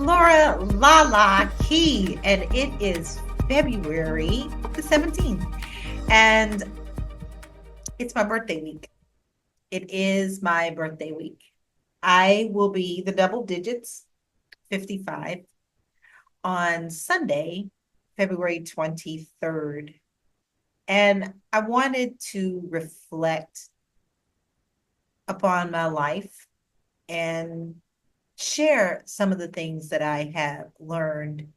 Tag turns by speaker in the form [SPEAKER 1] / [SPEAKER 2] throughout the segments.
[SPEAKER 1] Laura Lala Key, and it is February the 17th. And it's my birthday week. It is my birthday week. I will be the double digits, 55, on Sunday, February 23rd. And I wanted to reflect upon my life and share some of the things that I have learned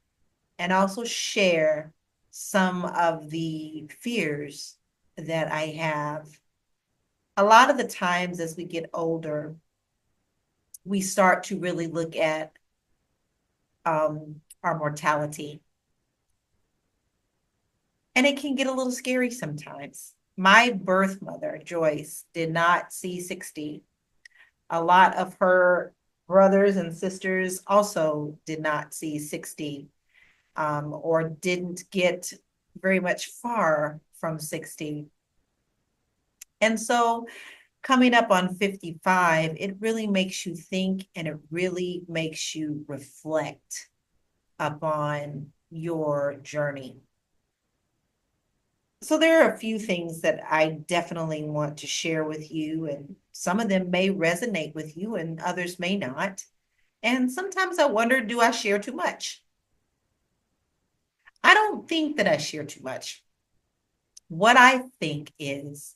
[SPEAKER 1] and also share some of the fears that I have. A lot of the times as we get older, we start to really look at our mortality, and it can get a little scary sometimes. My birth mother, Joyce, did not see 60. A lot of her brothers and sisters also did not see 60, or didn't get very much far from 60. And so coming up on 55, it really makes you think and it really makes you reflect upon your journey. So there are a few things that I definitely want to share with you, and some of them may resonate with you and others may not. And sometimes I wonder, do I share too much? I don't think that I share too much. What I think is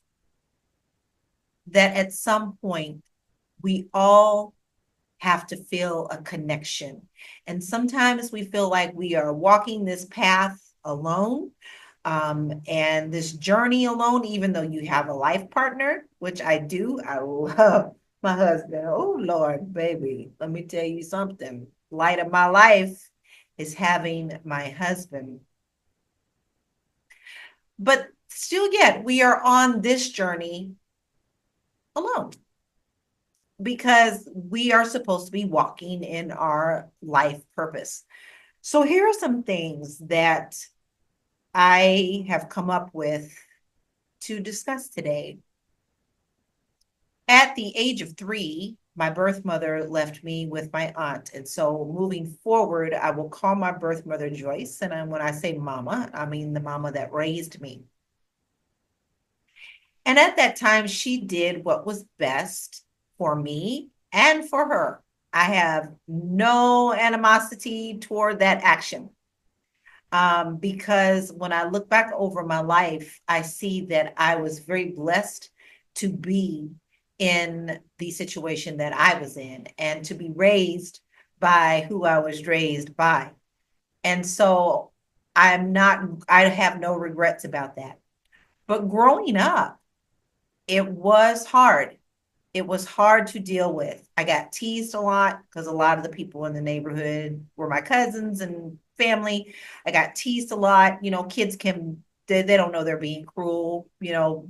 [SPEAKER 1] that at some point, we all have to feel a connection. And sometimes we feel like we are walking this path alone, and this journey alone, even though you have a life partner, which I do. I love my husband. Oh, Lord, baby, let me tell you something. Light of my life is having my husband. But still, yet, we are on this journey alone because we are supposed to be walking in our life purpose. So here are some things that I have come up with to discuss today. At the age of 3, my birth mother left me with my aunt. And so moving forward, I will call my birth mother Joyce. And when I say mama, I mean the mama that raised me. And at that time, she did what was best for me and for her. I have no animosity toward that action. Because when I look back over my life, I see that I was very blessed to be in the situation that I was in and to be raised by who I was raised by. And so I have no regrets about that. But growing up, it was hard. It was hard to deal with. I got teased a lot because a lot of the people in the neighborhood were my cousins and family. I got teased a lot. Kids they don't know they're being cruel, your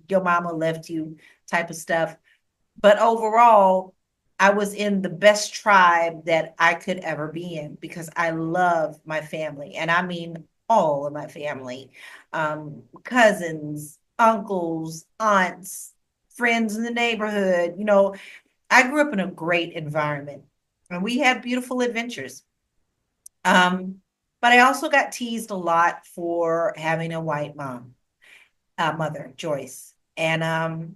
[SPEAKER 1] mama left you type of stuff. But overall, I was in the best tribe that I could ever be in because I love my family. And I mean all of my family, cousins, uncles, aunts, friends in the neighborhood. I grew up in a great environment and we had beautiful adventures. But I also got teased a lot for having a white mother, Joyce. And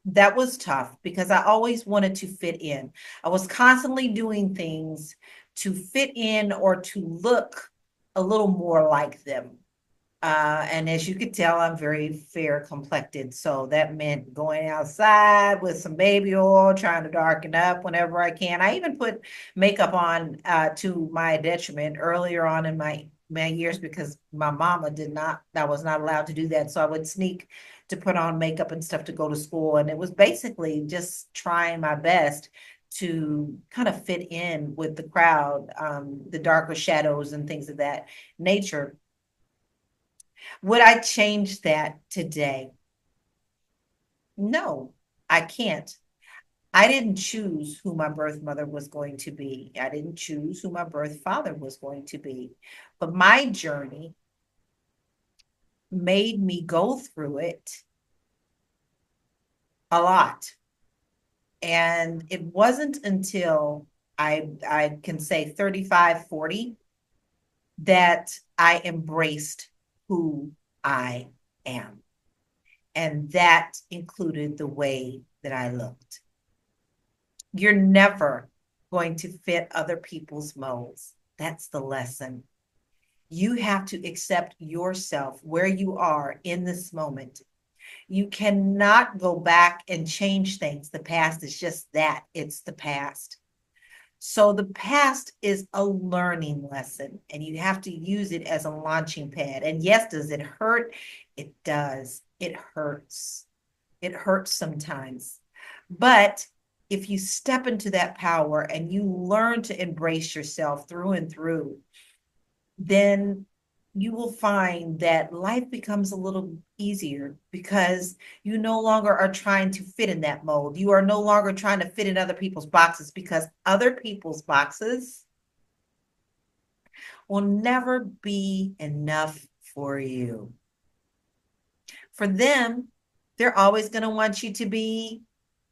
[SPEAKER 1] that was tough because I always wanted to fit in. I was constantly doing things to fit in or to look a little more like them. And as you could tell, I'm very fair complected. So that meant going outside with some baby oil, trying to darken up whenever I can. I even put makeup on to my detriment earlier on in my years because my mama did not, I was not allowed to do that. So I would sneak to put on makeup and stuff to go to school. And it was basically just trying my best to kind of fit in with the crowd, the darker shadows and things of that nature. Would I change that today? No, I can't. I didn't choose who my birth mother was going to be. I didn't choose who my birth father was going to be. But my journey made me go through it a lot. And it wasn't until I can say 35, 40, that I embraced who I am. And that included the way that I looked. You're never going to fit other people's molds. That's the lesson. You have to accept yourself where you are in this moment. You cannot go back and change things. The past is just that, it's the past. So the past is a learning lesson, and you have to use it as a launching pad. And yes, does it hurt? It does. It hurts. It hurts sometimes. But if you step into that power and you learn to embrace yourself through and through, then you will find that life becomes a little easier because you no longer are trying to fit in that mold. You are no longer trying to fit in other people's boxes because other people's boxes will never be enough for you. For them, they're always going to want you to be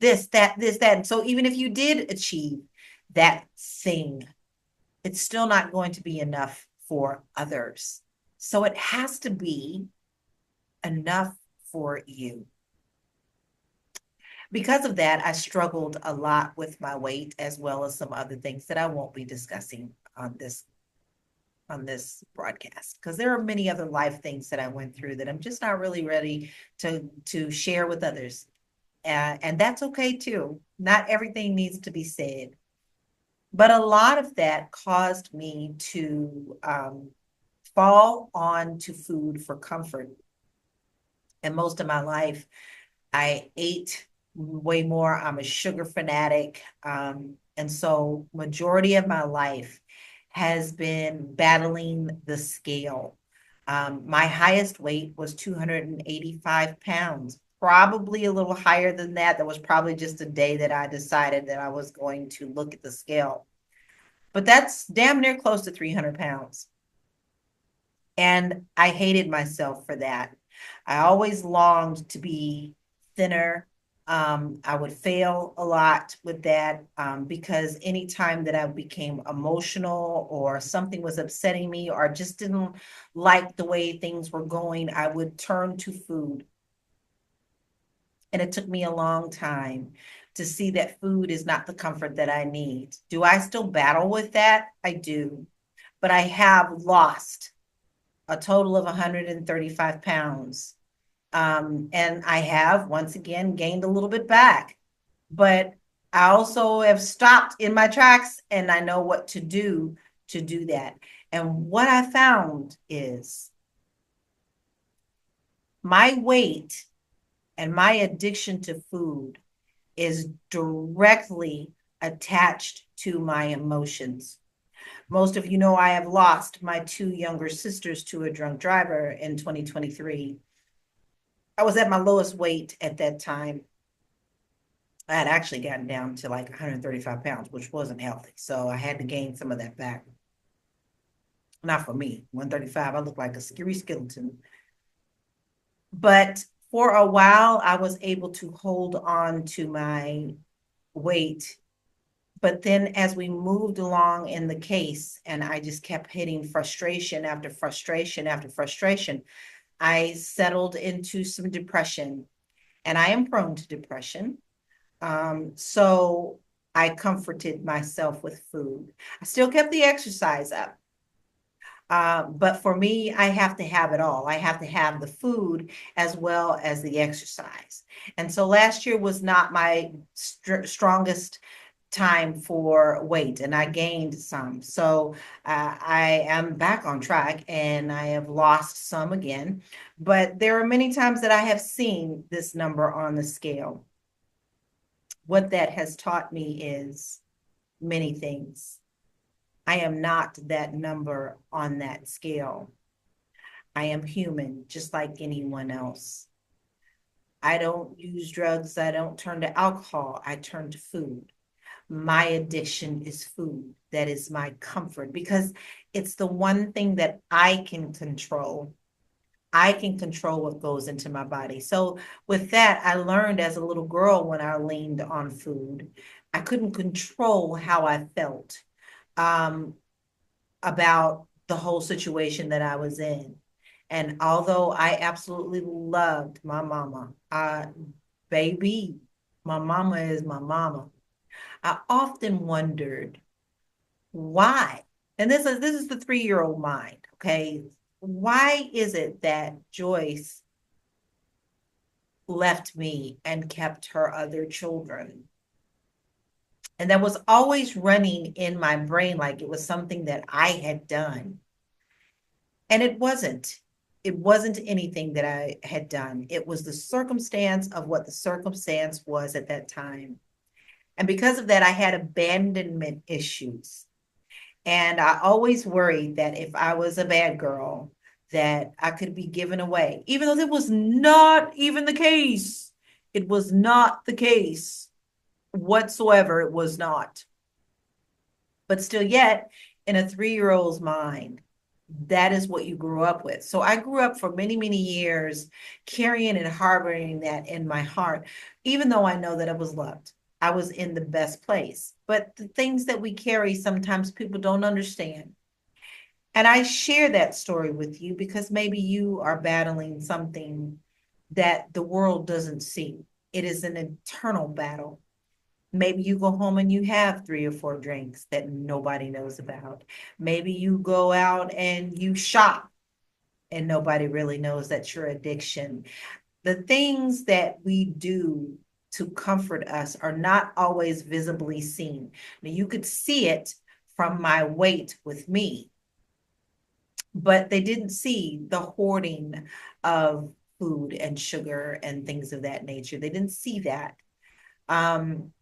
[SPEAKER 1] this, that, this, that. And so even if you did achieve that thing, it's still not going to be enough for others. So it has to be enough for you. Because of that, I struggled a lot with my weight as well as some other things that I won't be discussing on this broadcast because there are many other life things that I went through that I'm just not really ready to share with others. And that's okay too. Not everything needs to be said. But a lot of that caused me to fall on to food for comfort. And most of my life, I ate way more. I'm a sugar fanatic. And so majority of my life has been battling the scale. My highest weight was 285 pounds, probably a little higher than that. That was probably just a day that I decided that I was going to look at the scale. But that's damn near close to 300 pounds. And I hated myself for that. I always longed to be thinner. I would fail a lot with that because anytime that I became emotional or something was upsetting me or just didn't like the way things were going, I would turn to food. And it took me a long time to see that food is not the comfort that I need. Do I still battle with that? I do. But I have lost a total of 135 pounds. And I have once again gained a little bit back. But I also have stopped in my tracks and I know what to do that. And what I found is my weight and my addiction to food is directly attached to my emotions. Most of you know I have lost my two younger sisters to a drunk driver in 2023. I was at my lowest weight at that time. I had actually gotten down to like 135 pounds, which wasn't healthy. So I had to gain some of that back. Not for me. 135, I look like a scary skeleton. But for a while, I was able to hold on to my weight. But then as we moved along in the case, and I just kept hitting frustration after frustration after frustration, I settled into some depression. And I am prone to depression. So I comforted myself with food. I still kept the exercise up. But for me, I have to have it all. I have to have the food as well as the exercise. And so last year was not my strongest time for weight, and I gained some. So I am back on track and I have lost some again. But there are many times that I have seen this number on the scale. What that has taught me is many things. I am not that number on that scale. I am human, just like anyone else. I don't use drugs. I don't turn to alcohol. I turn to food. My addiction is food. That is my comfort because it's the one thing that I can control. I can control what goes into my body. So with that, I learned as a little girl when I leaned on food I couldn't control how I felt um, about the whole situation that I was in. And although I absolutely loved my mama, baby, my mama is my mama. I often wondered why. And this is the 3-year-old mind, okay? Why is it that Joyce left me and kept her other children? And that was always running in my brain like it was something that I had done. And it wasn't. It wasn't anything that I had done. It was the circumstance of what the circumstance was at that time. And because of that, I had abandonment issues. And I always worried that if I was a bad girl, that I could be given away, even though that was not even the case. It was not the case whatsoever. It was not. But still, yet, in a 3-year-old's mind, that is what you grew up with. So I grew up for many, many years carrying and harboring that in my heart, even though I know that I was loved. I was in the best place. But the things that we carry, sometimes people don't understand. And I share that story with you because maybe you are battling something that the world doesn't see. It is an internal battle. Maybe you go home and you have 3 or 4 drinks that nobody knows about. Maybe you go out and you shop and nobody really knows that's your addiction. The things that we do to comfort us are not always visibly seen. Now, you could see it from my weight with me, but they didn't see the hoarding of food and sugar and things of that nature. They didn't see that. Um,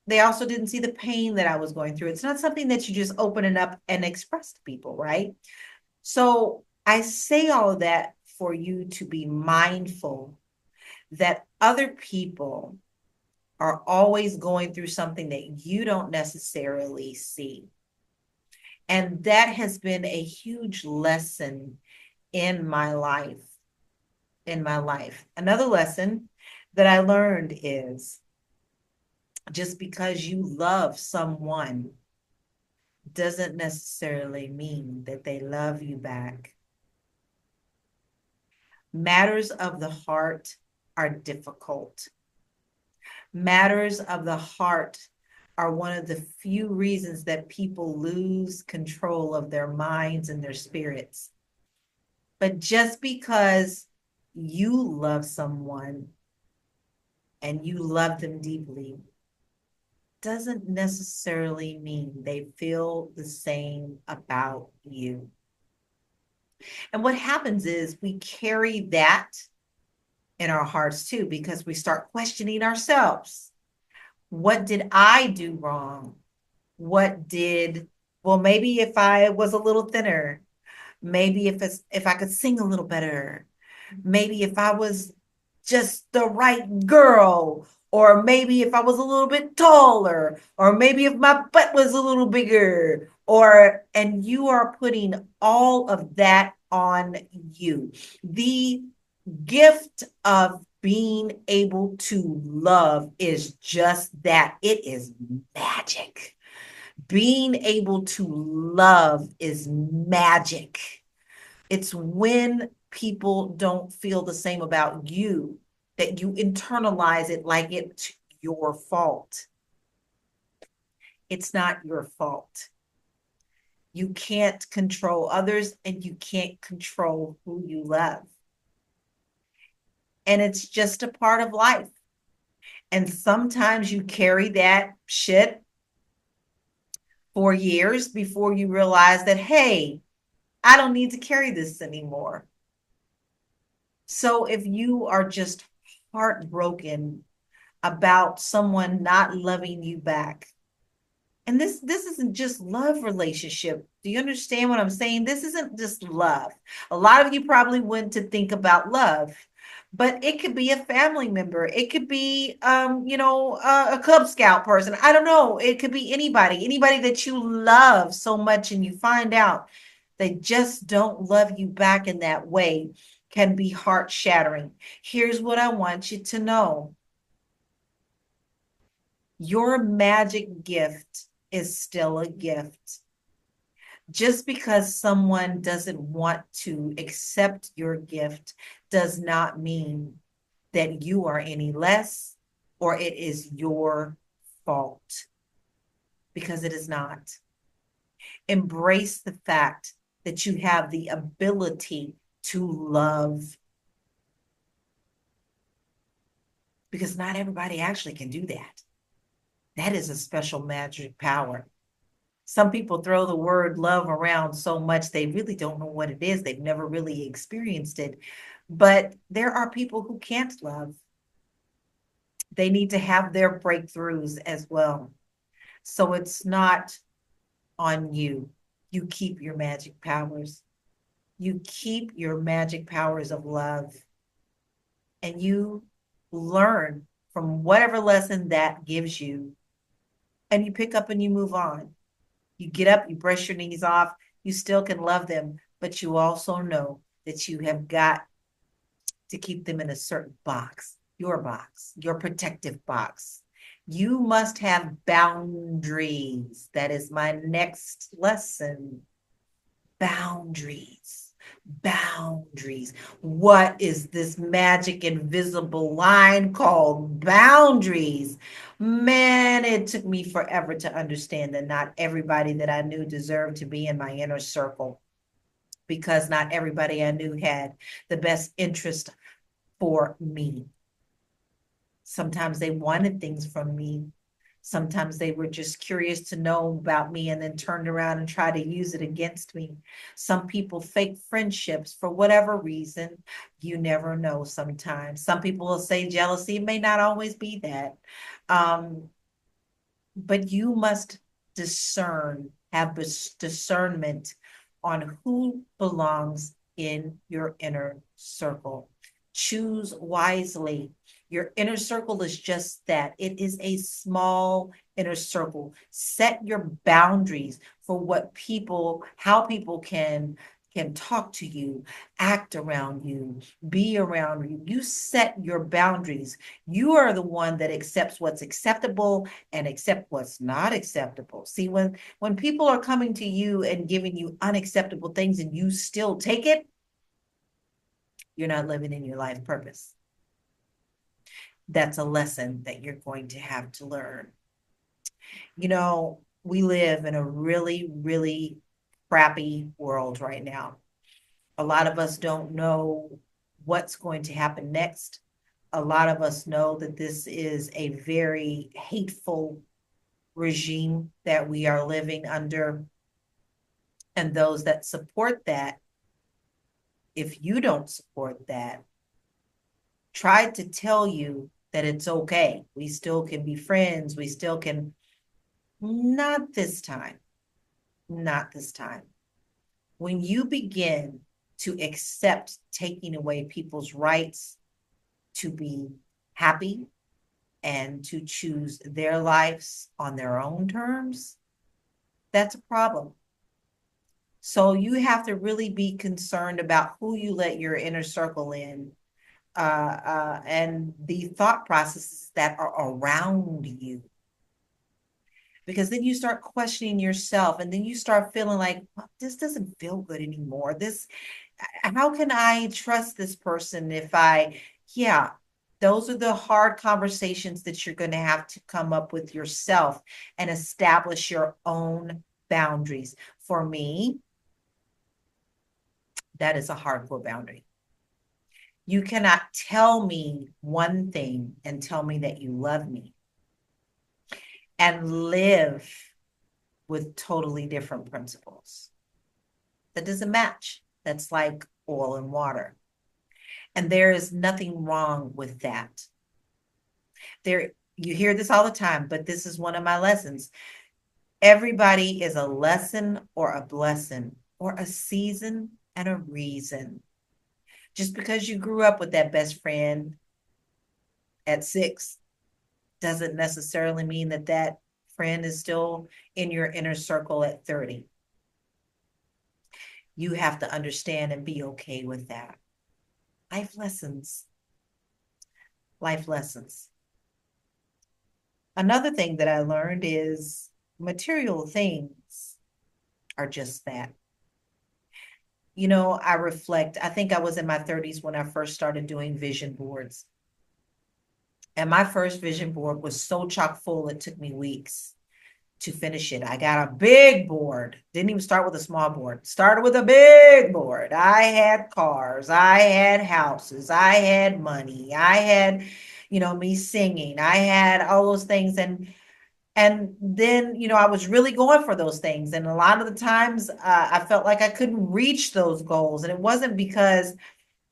[SPEAKER 1] they also didn't see the pain that I was going through. It's not something that you just open it up and express to people, right? So I say all of that for you to be mindful that other people are always going through something that you don't necessarily see. And that has been a huge lesson in my life. In my life. Another lesson that I learned is just because you love someone doesn't necessarily mean that they love you back. Matters of the heart are difficult. Matters of the heart are one of the few reasons that people lose control of their minds and their spirits. But just because you love someone and you love them deeply doesn't necessarily mean they feel the same about you. And what happens is we carry that in our hearts too, because we start questioning ourselves. What did I do wrong? What did, well, maybe if I was a little thinner, maybe if I could sing a little better, maybe if I was just the right girl, or maybe if I was a little bit taller, or maybe if my butt was a little bigger, and you are putting all of that on you. The gift of being able to love is just that. It is magic. Being able to love is magic. It's when people don't feel the same about you that you internalize it like it's your fault. It's not your fault. You can't control others and you can't control who you love. And it's just a part of life. And sometimes you carry that shit for years before you realize that, hey, I don't need to carry this anymore. So if you are just heartbroken about someone not loving you back, and this isn't just love relationship. Do you understand what I'm saying? This isn't just love. A lot of you probably went to think about love, but it could be a family member. It could be, a Cub Scout person. I don't know. It could be anybody that you love so much, and you find out they just don't love you back in that way, can be heart shattering. Here's what I want you to know. Your magic gift is still a gift. Just because someone doesn't want to accept your gift does not mean that you are any less or it is your fault, because it is not. Embrace the fact that you have the ability to love, because not everybody actually can do that. That is a special magic power. Some people throw the word love around so much they really don't know what it is. They've never really experienced it. But there are people who can't love. They need to have their breakthroughs as well. So it's not on you. You keep your magic powers. You keep your magic powers of love, and you learn from whatever lesson that gives you, and you pick up and you move on. You get up, you brush your knees off, you still can love them, but you also know that you have got to keep them in a certain box, your protective box. You must have boundaries. That is my next lesson. Boundaries. Boundaries. What is this magic invisible line called boundaries? Man, it took me forever to understand that not everybody that I knew deserved to be in my inner circle, because not everybody I knew had the best interest for me. Sometimes they wanted things from me. Sometimes they were just curious to know about me and then turned around and tried to use it against me. Some people fake friendships for whatever reason. You never know sometimes. Some people will say jealousy. It may not always be that. Um, but you must discern, have discernment on who belongs in your inner circle. Choose wisely. Your inner circle is just that. It is a small inner circle. Set your boundaries for what people, how people can talk to you, act around you, be around you. You set your boundaries. You are the one that accepts what's acceptable and accept what's not acceptable. See, when people are coming to you and giving you unacceptable things and you still take it, you're not living in your life purpose. That's a lesson that you're going to have to learn. You know, we live in a really, really crappy world right now. A lot of us don't know what's going to happen next. A lot of us know that this is a very hateful regime that we are living under. And those that support that, if you don't support that, try to tell you that it's okay. We still can be friends. We still can. Not this time. Not this time. When you begin to accept taking away people's rights to be happy and to choose their lives on their own terms, that's a problem. So you have to really be concerned about who you let your inner circle in, and the thought processes that are around you. Because then you start questioning yourself, and then you start feeling like, well, this doesn't feel good anymore. How can I trust this person if yeah, those are the hard conversations that you're going to have to come up with yourself and establish your own boundaries. For me, that is a hardcore boundary. You cannot tell me one thing and tell me that you love me and live with totally different principles. That doesn't match. That's like oil and water. And there is nothing wrong with that. You hear this all the time, but this is one of my lessons. Everybody is a lesson or a blessing or a season and a reason. Just because you grew up with that best friend at 6 doesn't necessarily mean that that friend is still in your inner circle at 30. You have to understand and be okay with that. Life lessons. Life lessons. Another thing that I learned is material things are just that. I reflect. I think I was in my 30s when I first started doing vision boards. And my first vision board was so chock full, it took me weeks to finish it. I got a big board. Didn't even start with a small board. Started with a big board. I had cars, I had houses, I had money, I had, me singing. I had all those things and then, I was really going for those things. And a lot of the times I felt like I couldn't reach those goals. And it wasn't because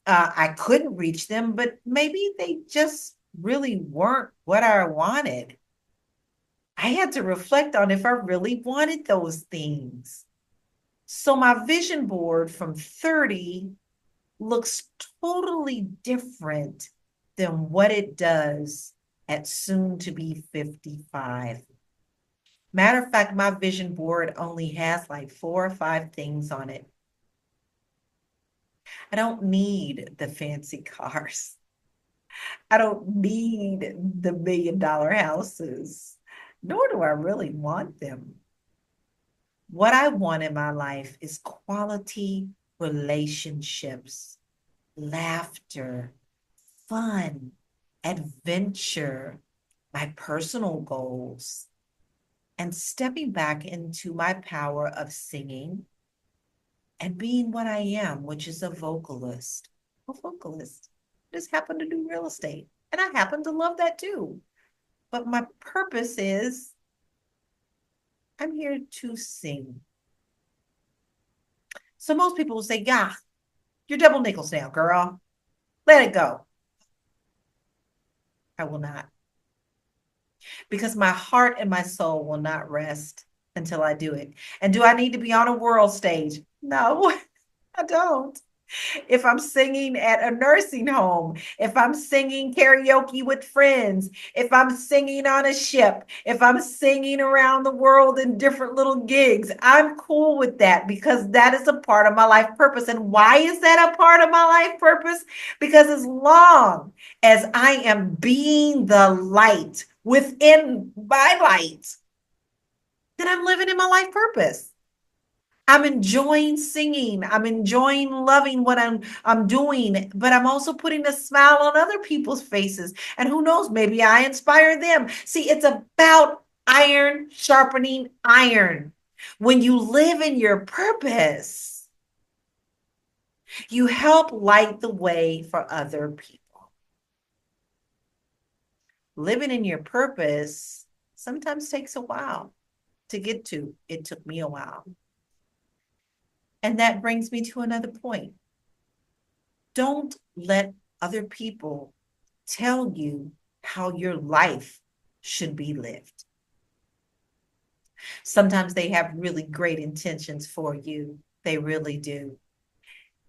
[SPEAKER 1] I couldn't reach them, but maybe they just really weren't what I wanted. I had to reflect on if I really wanted those things. So my vision board from 30 looks totally different than what it does at soon to be 55. Matter of fact, my vision board only has like 4 or 5 things on it. I don't need the fancy cars. I don't need the $1 million houses, nor do I really want them. What I want in my life is quality relationships, laughter, fun, adventure, my personal goals, and stepping back into my power of singing and being what I am, which is a vocalist. A vocalist. I just happen to do real estate. And I happen to love that too. But my purpose is I'm here to sing. So most people will say, yeah, you're double nickels now, girl. Let it go. I will not. Because my heart and my soul will not rest until I do it. And do I need to be on a world stage? No, I don't. If I'm singing at a nursing home, if I'm singing karaoke with friends, if I'm singing on a ship, if I'm singing around the world in different little gigs, I'm cool with that because that is a part of my life purpose. And why is that a part of my life purpose? Because as long as I am being the light within my light, then I'm living in my life purpose. I'm enjoying singing. I'm enjoying loving what I'm doing, but I'm also putting a smile on other people's faces. And who knows, maybe I inspire them. See, it's about iron sharpening iron. When you live in your purpose, you help light the way for other people. Living in your purpose sometimes takes a while to get to. It took me a while. And that brings me to another point. Don't let other people tell you how your life should be lived. Sometimes they have really great intentions for you. They really do.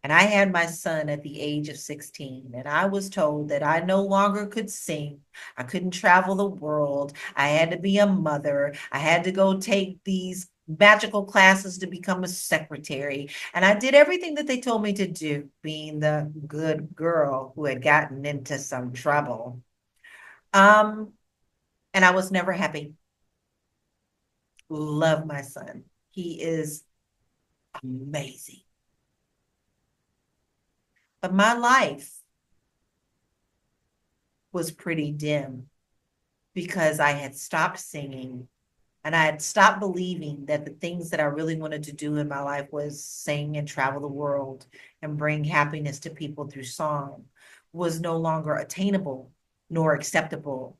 [SPEAKER 1] And I had my son at the age of 16, and I was told that I no longer could sing. I couldn't travel the world. I had to be a mother. I had to go take these magical classes to become a secretary. And I did everything that they told me to do, being the good girl who had gotten into some trouble. Um, and I was never happy. Love my son. He is amazing. But my life was pretty dim because I had stopped singing and I had stopped believing that the things that I really wanted to do in my life was sing and travel the world and bring happiness to people through song was no longer attainable nor acceptable.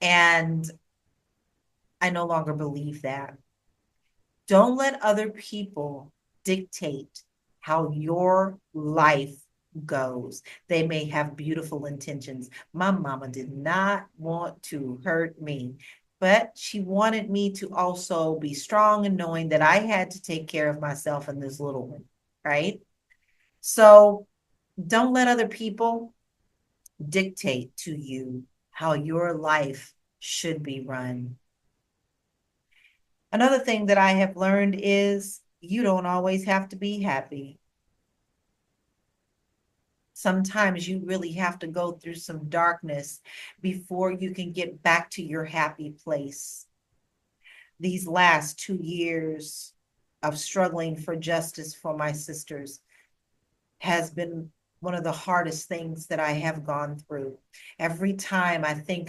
[SPEAKER 1] And I no longer believe that. Don't let other people dictate how your life goes. They may have beautiful intentions. My mama did not want to hurt me, but she wanted me to also be strong and knowing that I had to take care of myself and this little one, right? So don't let other people dictate to you how your life should be run. Another thing that I have learned is you don't always have to be happy. Sometimes you really have to go through some darkness before you can get back to your happy place. These last 2 years of struggling for justice for my sisters has been one of the hardest things that I have gone through. Every time I think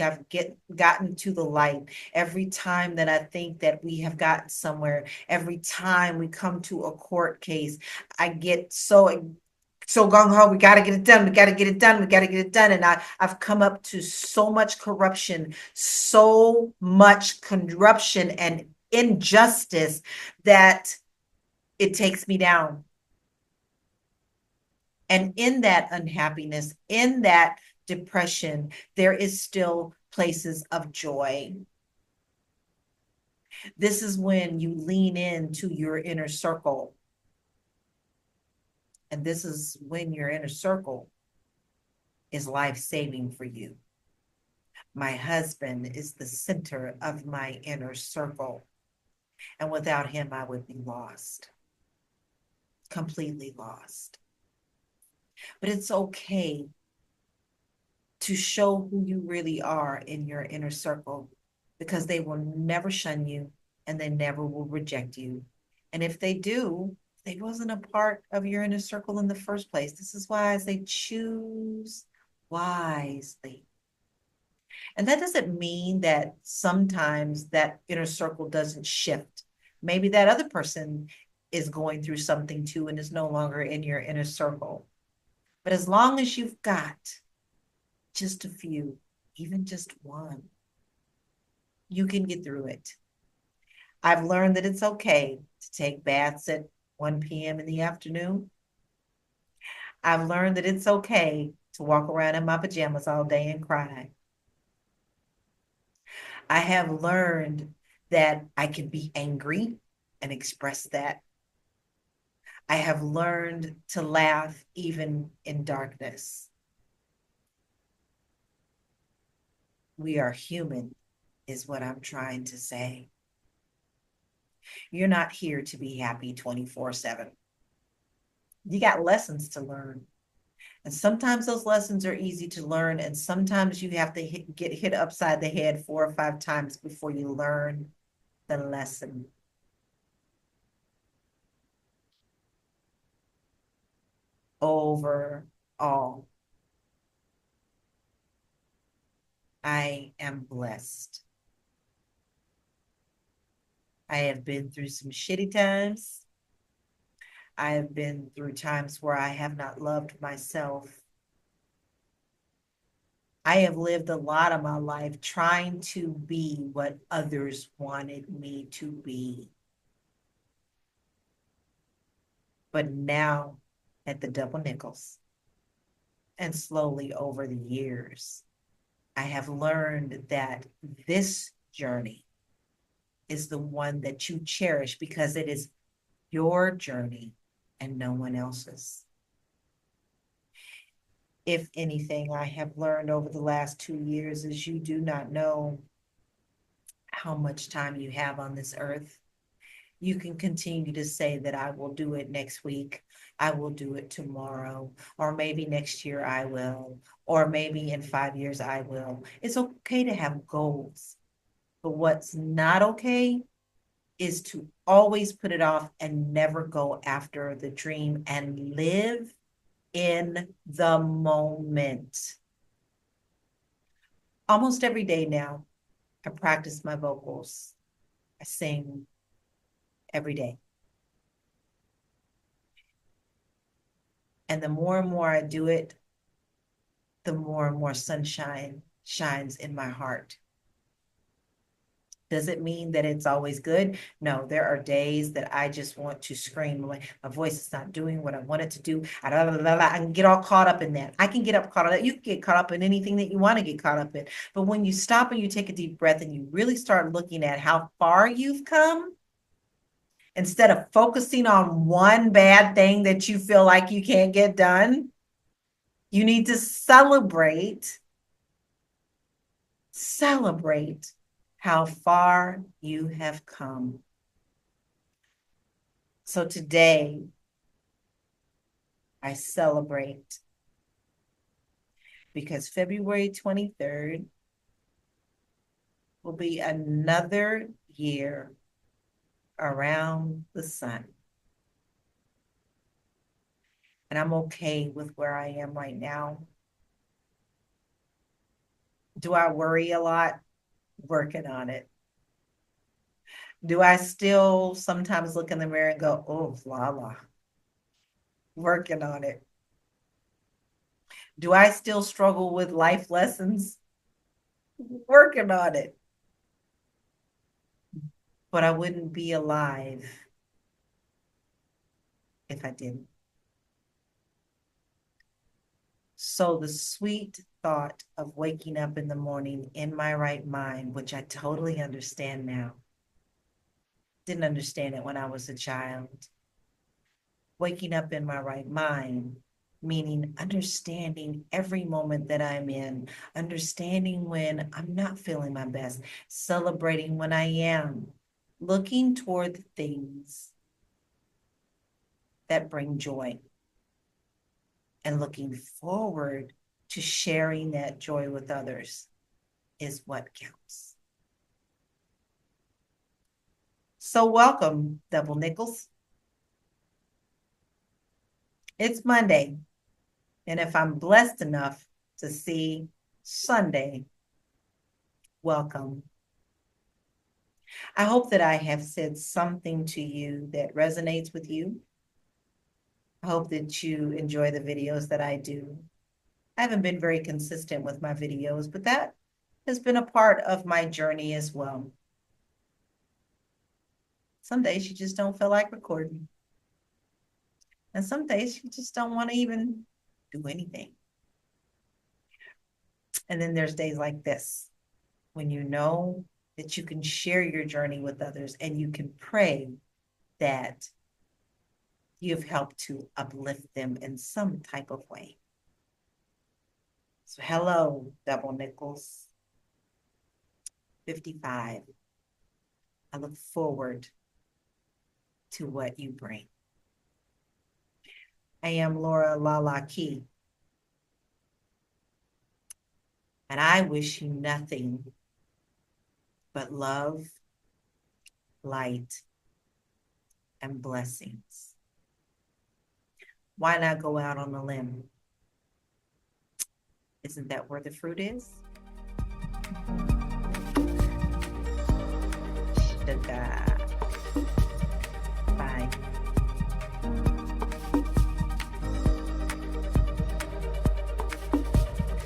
[SPEAKER 1] gotten to the light, every time that I think that we have gotten somewhere, every time we come to a court case, I get so gung ho. We got to get it done. We got to get it done. We got to get it done. And I've come up to so much corruption, so much corruption and injustice that it takes me down. And in that unhappiness, in that depression, there is still places of joy. This is when you lean into your inner circle. And this is when your inner circle is life saving for you. My husband is the center of my inner circle. And without him, I would be lost, completely lost. But it's okay to show who you really are in your inner circle because they will never shun you and they never will reject you. And if they do, they wasn't a part of your inner circle in the first place. This is why I say choose wisely. And that doesn't mean that sometimes that inner circle doesn't shift. Maybe that other person is going through something too and is no longer in your inner circle. But as long as you've got just a few, even just one, you can get through it. I've learned that it's okay to take baths at 1 p.m. in the afternoon. I've learned that it's okay to walk around in my pajamas all day and cry. I have learned that I can be angry and express that. I have learned to laugh even in darkness. We are human, is what I'm trying to say. You're not here to be happy 24/7. You got lessons to learn. And sometimes those lessons are easy to learn, and sometimes you have to get hit upside the head 4 or 5 times before you learn the lesson. Overall, I am blessed. I have been through some shitty times. I have been through times where I have not loved myself. I have lived a lot of my life trying to be what others wanted me to be. But now, at the double nickels, and slowly over the years, I have learned that this journey is the one that you cherish because it is your journey and no one else's. If anything, I have learned over the last 2 years is you do not know how much time you have on this earth. You can continue to say that I will do it next week, I will do it tomorrow, or maybe next year I will, or maybe in 5 years I will. It's okay to have goals, but what's not okay is to always put it off and never go after the dream and live in the moment. Almost every day now, I practice my vocals. I sing every day. And the more and more I do it, the more and more sunshine shines in my heart. Does it mean that it's always good? No, there are days that I just want to scream. My voice is not doing what I want it to do. I can get all caught up in that. I can get up caught up. You can get caught up in anything that you want to get caught up in. But when you stop and you take a deep breath and you really start looking at how far you've come, instead of focusing on one bad thing that you feel like you can't get done, you need to celebrate how far you have come. So today, I celebrate because February 23rd will be another year around the sun. And I'm okay with where I am right now. Do I worry a lot? Working on it. Do I still sometimes look in the mirror and go, oh, la la? Working on it. Do I still struggle with life lessons? Working on it. But I wouldn't be alive if I didn't. So the sweet thought of waking up in the morning in my right mind, which I totally understand now, didn't understand it when I was a child. Waking up in my right mind, meaning understanding every moment that I'm in, understanding when I'm not feeling my best, celebrating when I am, looking toward the things that bring joy, and looking forward to sharing that joy with others is what counts. So welcome, Double Nickels. It's Monday, and if I'm blessed enough to see Sunday, welcome. I hope that I have said something to you that resonates with you. I hope that you enjoy the videos that I do. I haven't been very consistent with my videos, but that has been a part of my journey as well. Some days you just don't feel like recording. And some days you just don't want to even do anything. And then there's days like this, when you know that you can share your journey with others and you can pray that you've helped to uplift them in some type of way. So hello, Double Nickels. 55. I look forward to what you bring. I am Laura Lala Key, and I wish you nothing but love, light, and blessings. Why not go out on a limb? Isn't that where the fruit is? Sugar.